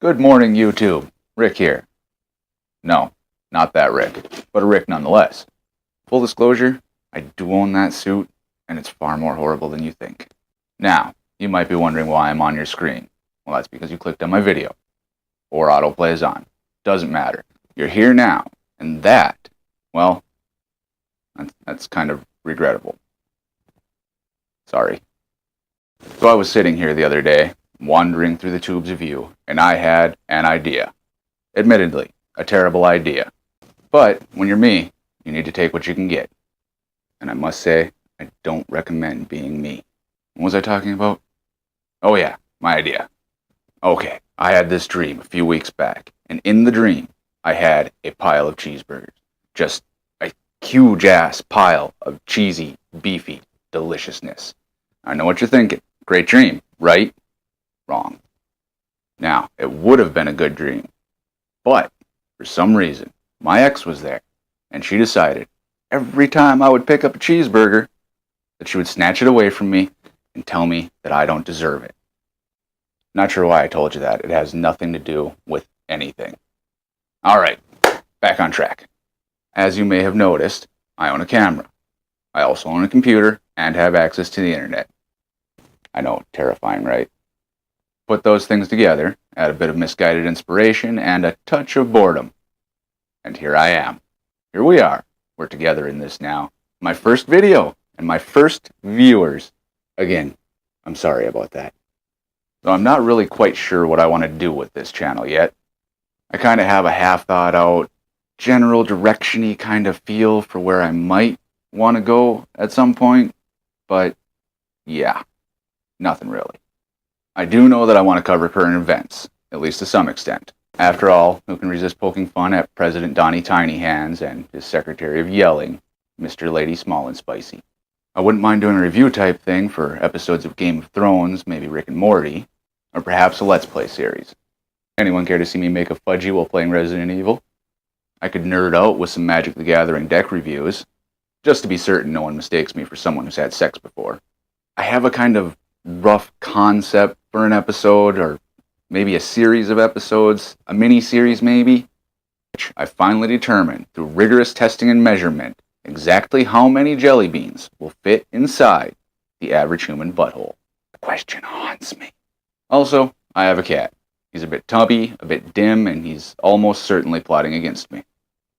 Good morning, YouTube. Rick here. No, not that Rick, but a Rick nonetheless. Full disclosure, I do own that suit, and it's far more horrible than you think. Now, you might be wondering why I'm on your screen. Well, that's because you clicked on my video. Or autoplay is on. Doesn't matter. You're here now, and well, that's kind of regrettable. Sorry. So I was sitting here the other day, wandering through the tubes of you, and I had an idea. Admittedly, a terrible idea. But when you're me, you need to take what you can get. And I must say, I don't recommend being me. What was I talking about? Oh yeah, my idea. Okay, I had this dream a few weeks back, and in the dream, I had a pile of cheeseburgers. Just a huge-ass pile of cheesy, beefy deliciousness. I know what you're thinking. Great dream, right? Wrong. Now, it would have been a good dream, but for some reason, my ex was there, and she decided every time I would pick up a cheeseburger that she would snatch it away from me and tell me that I don't deserve it. Not sure why I told you that. It has nothing to do with anything. Alright, back on track. As you may have noticed, I own a camera. I also own a computer and have access to the internet. I know, terrifying, right? Put those things together, add a bit of misguided inspiration and a touch of boredom. And here I am. Here we are. We're together in this now. My first video and my first viewers. Again, I'm sorry about that. So I'm not really quite sure what I want to do with this channel yet. I kind of have a half thought out, general direction-y kind of feel for where I might want to go at some point. But yeah, nothing really. I do know that I want to cover current events, at least to some extent. After all, who can resist poking fun at President Donnie Tiny Hands and his Secretary of Yelling, Mr. Lady Small and Spicy? I wouldn't mind doing a review type thing for episodes of Game of Thrones, maybe Rick and Morty, or perhaps a Let's Play series. Anyone care to see me make a fudgy while playing Resident Evil? I could nerd out with some Magic the Gathering deck reviews, just to be certain no one mistakes me for someone who's had sex before. I have a kind of rough concept for an episode, or maybe a series of episodes, a mini-series maybe, which I finally determined through rigorous testing and measurement exactly how many jelly beans will fit inside the average human butthole. The question haunts me. Also, I have a cat. He's a bit tubby, a bit dim, and he's almost certainly plotting against me.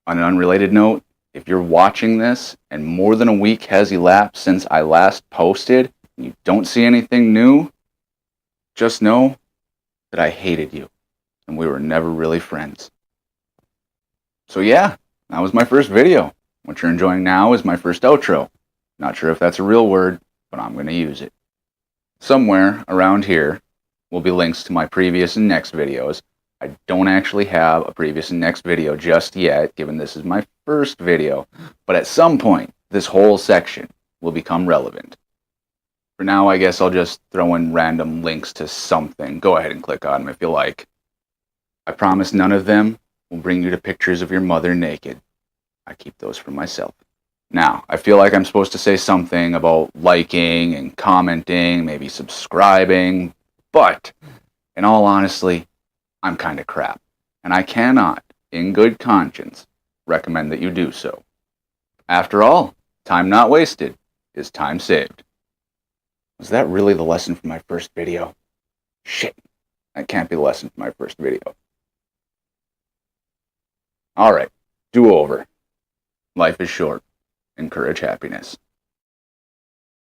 On an unrelated note, if you're watching this and more than a week has elapsed since I last posted and you don't see anything new, just know that I hated you and we were never really friends. So yeah, that was my first video. What you're enjoying now is my first outro. Not sure if that's a real word, but I'm going to use it. Somewhere around here will be links to my previous and next videos. I don't actually have a previous and next video just yet, given this is my first video, but at some point, this whole section will become relevant. For now, I guess I'll just throw in random links to something. Go ahead and click on them if you like. I promise none of them will bring you to pictures of your mother naked. I keep those for myself. Now, I feel like I'm supposed to say something about liking and commenting, maybe subscribing, but in all honesty, I'm kind of crap, and I cannot, in good conscience, recommend that you do so. After all, time not wasted is time saved. Was that really the lesson from my first video? Shit, that can't be the lesson from my first video. Alright, do over. Life is short. Encourage happiness.